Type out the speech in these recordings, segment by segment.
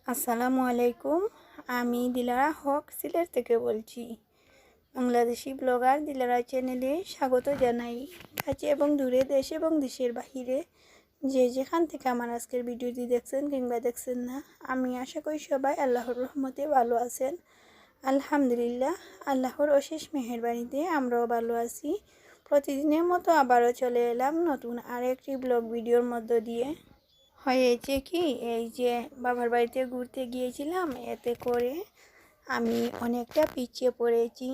আসসালামু আলাইকুম। আমি দিলারা হক সিলেট থেকে বলছি। বাংলাদেশি ব্লগার দিলারা চ্যানেলে স্বাগত জানাই। কাছে এবং দূরে, দেশ এবং দেশের বাহিরে যে যেখান থেকে আমার আজকের ভিডিওটি দেখছেন কিংবা দেখছেন না, আমি আশা করি সবাই আল্লাহর রহমতে ভালো আছেন। আলহামদুলিল্লাহ, আল্লাহর অশেষ মেহেরবানিতে আমরাও ভালো আছি। প্রতিদিনের মতো আবারও চলে এলাম নতুন আরেকটি ব্লগ ভিডিওর মধ্য দিয়ে। হয়েছে কি, এই যে বাবার বাড়িতে ঘুরতে গিয়েছিলাম, এতে করে আমি অনেকটা পিছিয়ে পড়েছি।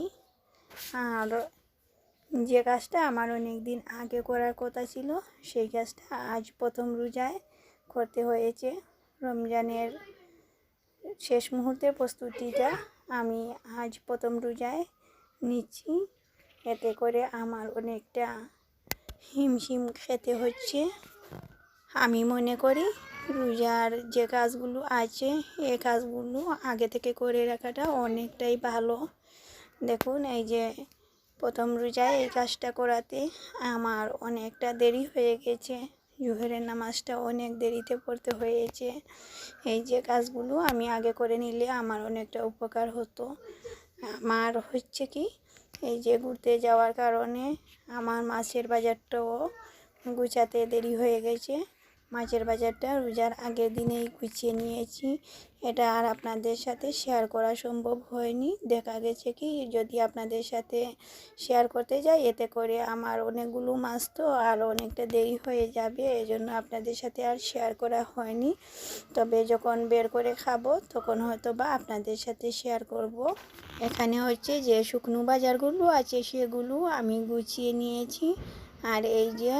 আর যে কাজটা আমার অনেক দিন আগে করার কথা ছিল, সেই কাজটা আজ প্রথম রোজায় করতে হয়েছে। রমজানের শেষ মুহূর্তের প্রস্তুতিটা আমি আজ প্রথম রোজায় নিচ্ছি। এতে করে আমার অনেকটা হিমশিম খেতে হচ্ছে। আমি মনে করি রোজার যে কাজগুলো আছে, এই কাজগুলো আগে থেকে করে রাখাটা অনেকটাই ভালো। দেখুন, এই যে প্রথম রোজায় এই কাজটা করাতে আমার অনেকটা দেরি হয়ে গেছে। জোহরের নামাজটা অনেক দেরিতে পড়তে হয়েছে। এই যে কাজগুলো আমি আগে করে নিলে আমার অনেকটা উপকার হতো। আমার হচ্ছে কি, এই যে ঘুরতে যাওয়ার কারণে আমার মাছের বাজারটাও গুছাতে দেরি হয়ে গেছে। মাছের বাজারটা রোজার আগের দিনেই গুছিয়ে নিয়েছি। এটা আর আপনাদের সাথে শেয়ার করা সম্ভব হয়নি। দেখা গেছে কি, যদি আপনাদের সাথে শেয়ার করতে যাই, এতে করে আমার অনেকগুলো মাছ তো আর অনেকটা দেরি হয়ে যাবে, এজন্য আপনাদের সাথে আর শেয়ার করা হয়নি। তবে যখন বের করে খাবো তখন হয়তো বা আপনাদের সাথে শেয়ার করব। এখানে হচ্ছে যে শুকনো বাজারগুলো আছে, সেগুলো আমি গুছিয়ে নিয়েছি। আর এই যে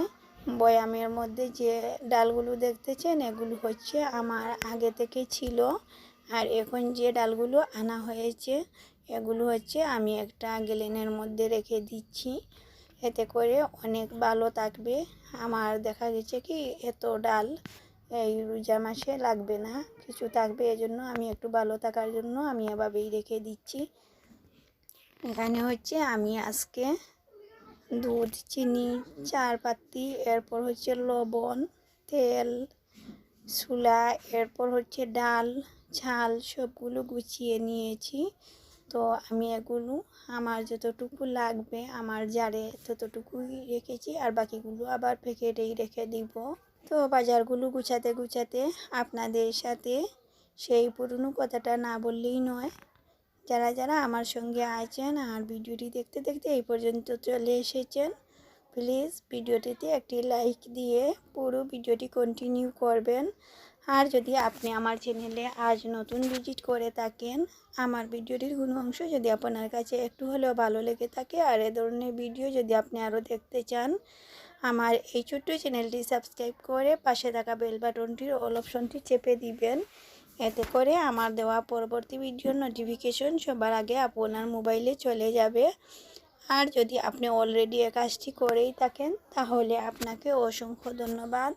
বয়ামের মধ্যে যে ডালগুলো দেখতেছেন, এগুলো হচ্ছে আমার আগে থেকে ছিল। আর এখন যে ডালগুলো আনা হয়েছে, এগুলো হচ্ছে আমি একটা গ্যালনের মধ্যে রেখে দিচ্ছি। এতে করে অনেক ভালো থাকবে। আমার দেখা গেছে কি, এত ডাল এই রোজা মাসে লাগবে না, কিছু থাকবে। এজন্য আমি একটু ভালো থাকার জন্য আমি এভাবেই রেখে দিচ্ছি। এখানে হচ্ছে আমি আজকে দুধ, চিনি, চার পাতি, এরপর হচ্ছে লবণ, তেল, ছোলা, এরপর হচ্ছে ডাল, ঝাল সবগুলো গুছিয়ে নিয়েছি। তো আমি এগুলো আমার যতটুকু লাগবে আমার জারে ততটুকুই রেখেছি, আর বাকিগুলো আবার প্যাকেটেই রেখে দিব। তো বাজারগুলো গুছাতে গুছাতে আপনাদের সাথে সেই পুরনো কথাটা না বললেই নয়। যারা যারা আমার সঙ্গে আছেন আর ভিডিওটি দেখতে দেখতে এই পর্যন্ত চলে এসেছেন, প্লিজ ভিডিওটিতে একটি লাইক দিয়ে পুরো ভিডিওটি কন্টিনিউ করবেন। আর যদি আপনি আমার চ্যানেলে আজ নতুন ভিজিট করে থাকেন, আমার ভিডিওটির কোনো অংশ যদি আপনার কাছে একটু হলেও ভালো লেগে থাকে আর এ ধরনের ভিডিও যদি আপনি আরও দেখতে চান, আমার এই ছোট্ট চ্যানেলটি সাবস্ক্রাইব করে পাশে থাকা বেল বাটনটির অল অপশনটি চেপে দিবেন। এতে করে আমার দেওয়া পরবর্তী ভিডিওর নোটিফিকেশন সবার আগে আপনার মোবাইলে চলে যাবে। আর যদি আপনি অলরেডি এই কাজটি করেই থাকেন, তাহলে আপনাকে অসংখ্য ধন্যবাদ।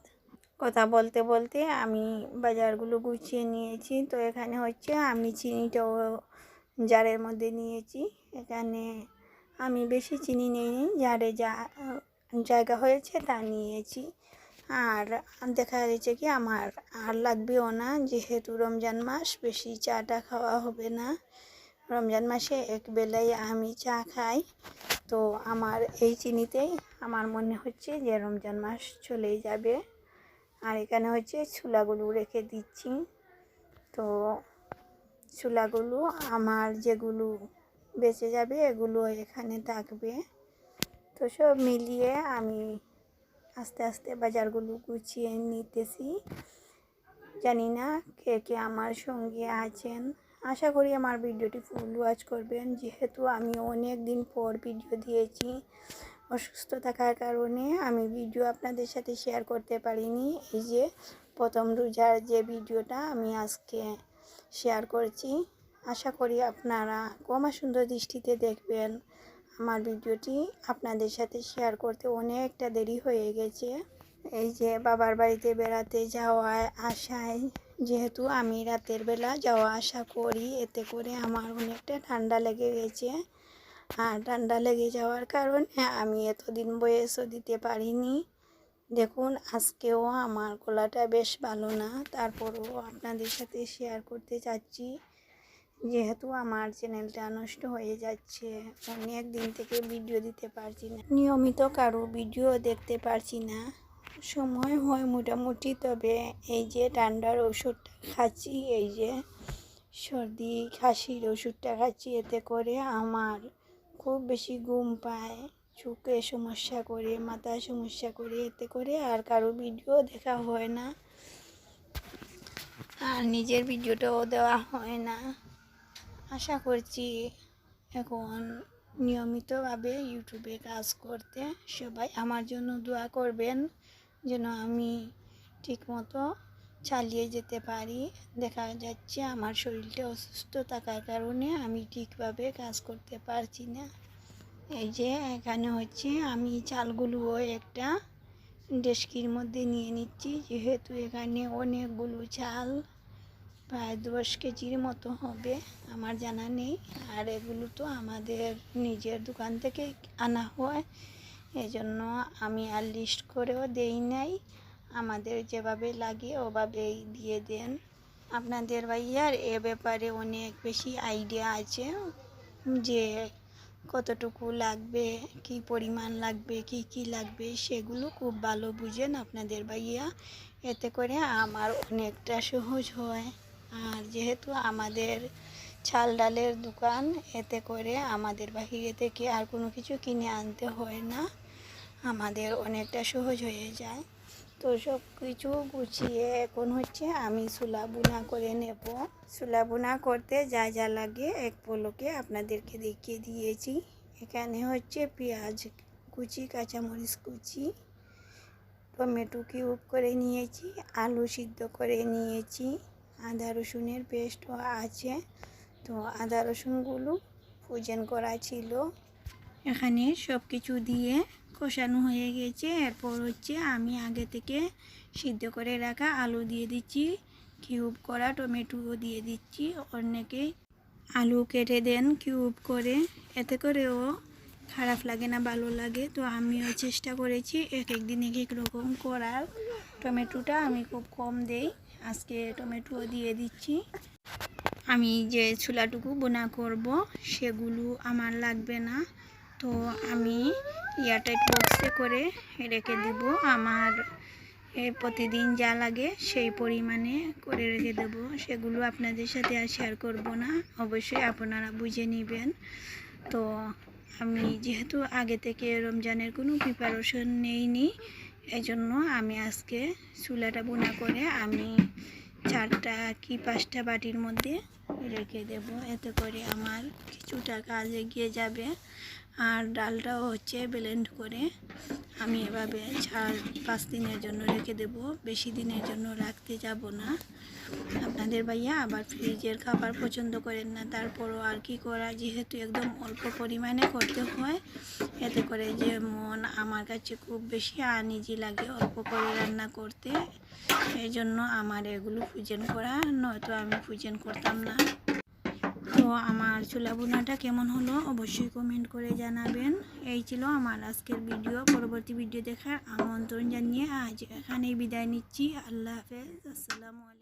কথা বলতে বলতে আমি বাজারগুলো গুছিয়ে নিয়েছি। তো এখানে হচ্ছে আমি চিনিটাও জারের মধ্যে নিয়েছি। এখানে আমি বেশি চিনি নিইনি, জারে যা জায়গা হয়েছে তা নিয়েছি। আর দেখা গেছে কি, আমার আর লাগবেও না, যেহেতু রমজান মাস বেশি চাটা খাওয়া হবে না। রমজান মাসে এক বেলায় আমি চা খাই। তো আমার এই চিনিতেই আমার মনে হচ্ছে যে রমজান মাস চলেই যাবে। আর এখানে হচ্ছে ছোলাগুলো রেখে দিচ্ছি। তো ছোলাগুলো আমার যেগুলো বেঁচে যাবে এগুলো এখানে থাকবে। তো সব মিলিয়ে আমি আস্তে আস্তে বাজারগুলো গুছিয়ে নিতেছি। জানি না কে কে আমার সঙ্গে আছেন। আশা করি আমার ভিডিওটি ফুল ওয়াচ করবেন, যেহেতু আমি অনেক দিন পর ভিডিও দিয়েছি। অসুস্থ থাকার কারণে আমি ভিডিও আপনাদের সাথে শেয়ার করতে পারিনি। এই যে প্রথম রোজার যে ভিডিওটা আমি আজকে শেয়ার করছি। আশা করি আপনারা ক্ষমা সুন্দর দৃষ্টিতে দেখবেন। আমার ভিডিওটি আপনাদের সাথে শেয়ার করতে অনেকটা দেরি হয়ে গেছে। এই যে বাবার বাড়িতে বেড়াতে যাওয়ায় আসায়, যেহেতু আমি রাতের বেলা যাওয়া আসা করি, এতে করে আমার অনেকটা ঠান্ডা লেগে গেছে। আর ঠান্ডা লেগে যাওয়ার কারণে আমি এতদিন বয়সও দিতে পারিনি। দেখুন আজকেও আমার গলাটা বেশ ভালো না, তারপরও আপনাদের সাথে শেয়ার করতে চাচ্ছি, যেহেতু আমার চ্যানেলটা নষ্ট হয়ে যাচ্ছে। অনেক দিন থেকে ভিডিও দিতে পারছি না, নিয়মিত কারো ভিডিও দেখতে পারছি না। সময় হয় মোটামুটি, তবে এই যে ঠান্ডার ওষুধটা খাচ্ছি, এই যে সর্দি কাশির ওষুধটা খাচ্ছি, এতে করে আমার খুব বেশি ঘুম পায়, চোখে সমস্যা করে, মাথায় সমস্যা করে, এতে করে আর কারো ভিডিও দেখা হয় না, আর নিজের ভিডিওটাও দেওয়া হয় না। আশা করছি এখন নিয়মিতভাবে ইউটিউবে কাজ করতে সবাই আমার জন্য দোয়া করবেন, যেন আমি ঠিকমতো চালিয়ে যেতে পারি। দেখা যাচ্ছে আমার শরীরটা অসুস্থ থাকার কারণে আমি ঠিকভাবে কাজ করতে পারছি না। এই যে এখানে হচ্ছে আমি চালগুলোও একটা ডেস্কির মধ্যে নিয়ে নিচ্ছি, যেহেতু এখানে অনেকগুলো চাল, প্রায় 10 কেজির মতো হবে আমার জানা নেই, আর এগুলো তো আমাদের নিজের দোকান থেকে আনা হয়, এজন্য আমি আর লিস্ট করেও দেই নাই, আমাদের যেভাবে লাগে ওভাবেই দিয়ে দেন। আপনাদের ভাইয়ার এ ব্যাপারে অনেক বেশি আইডিয়া আছে, যে কতটুকু লাগবে, কি পরিমাণ লাগবে, কি কি লাগবে, সেগুলো খুব ভালো বুঝেন আপনাদের ভাইয়া। এতে করে আমার অনেকটা সহজ হয়, আর যেহেতু আমাদের চাল ডালের দোকান, এতে করে আমাদের বাহিরে থেকে আর কোনো কিছু কিনে আনতে হয় না, আমাদের অনেকটা সহজ হয়ে যায়। তো সব কিছু গুছিয়ে এখন হচ্ছে আমি ছোলা বোনা করে নেব। ছোলা বোনা করতে যা যা লাগে এক পলকে আপনাদেরকে দেখিয়ে দিয়েছি। এখানে হচ্ছে পেঁয়াজ কুচি, কাঁচামরিচ কুচি, টমেটো কিউব করে নিয়েছি, আলু সিদ্ধ করে নিয়েছি, আদা রসুনের পেস্টও আছে। তো আদা রসুনগুলো ফ্রোজেন করা ছিল, এখানে সব কিছু দিয়ে কষানো হয়ে গেছে। এরপর হচ্ছে আমি আগে থেকে সিদ্ধ করে রাখা আলু দিয়ে দিচ্ছি, কিউব করা টমেটোও দিয়ে দিচ্ছি। অনেকে আলু কেটে দেন কিউব করে, এতে করেও খারাপ লাগে না, ভালো লাগে। তো আমিও চেষ্টা করেছি এক এক দিন এক এক রকম করার। টমেটোটা আমি খুব কম দেই, আজকে টমেটোও দিয়ে দিচ্ছি। আমি যে ছোলাটুকু বোনা করব সেগুলো আমার লাগবে না, তো আমি এয়ারটাইট বক্সে করে রেখে দেব। আমার প্রতিদিন যা লাগে সেই পরিমাণে করে রেখে দেব, সেগুলো আপনাদের সাথে আর শেয়ার করব না, অবশ্যই আপনারা বুঝে নেবেন। তো আমি যেহেতু আগে থেকে রমজানের কোনো প্রিপারেশন নেইনি, এজন্য আমি আজকে চুলাটা বোনা করে আমি 4টা কি 5টা বাটির মধ্যে রেখে দেব, এতে করে আমার কিছুটা কাজ এগিয়ে যাবে। আর ডালটাও হচ্ছে ব্লেন্ড করে আমি এভাবে 4-5 দিনের জন্য রেখে দেব, বেশি দিনের জন্য রাখতে যাব না। আপনাদের ভাইয়া আবার ফ্রিজের খাবার পছন্দ করেন না, তারপরও আর কি করা, যেহেতু একদম অল্প পরিমাণে করতে হয়, এতে করে যেমন আমার কাছে খুব বেশি আনইজি লাগে অল্প করে রান্না করতে, এই জন্য আমার এগুলো ফ্রোজেন করা, নয়তো আমি ফ্রোজেন করতাম না। তো আমার ছোলা বোনাটা কেমন হলো অবশ্যই কমেন্ট করে জানাবেন। এই ছিল আমার আজকের ভিডিও, পরবর্তী ভিডিও দেখার আমন্ত্রণ জানিয়ে আজ এখানেই বিদায় নিচ্ছি। আল্লাহ হাফেজ, আসসালামু আলাইকুম।